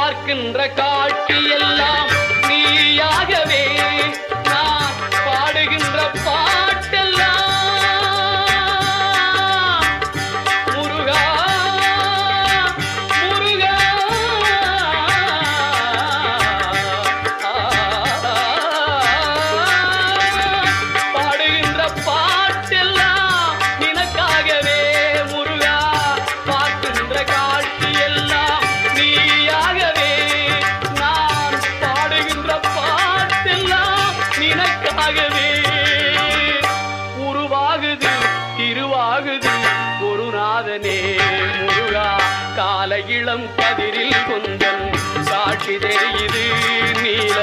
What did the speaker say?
பார்க்கின்ற காட்சி எல்லாம் நீயாகவே நான் பாடுகின்ற பாட்டெல்லாம் முருகா முருகா பாடுகின்ற பாட்டெல்லாம் நினக்காகவே முருகா பார்க்கின்ற காட்சி எல்லாம் நீயாகவே நான் பாடுகின்ற பாட்டெல்லாம் நினக்காகவே உருவாகுது திருவாகுது குருநாதனே முருகா கால இளம் கதிரில் கொஞ்சம் சாட்சி தெரியுது நீல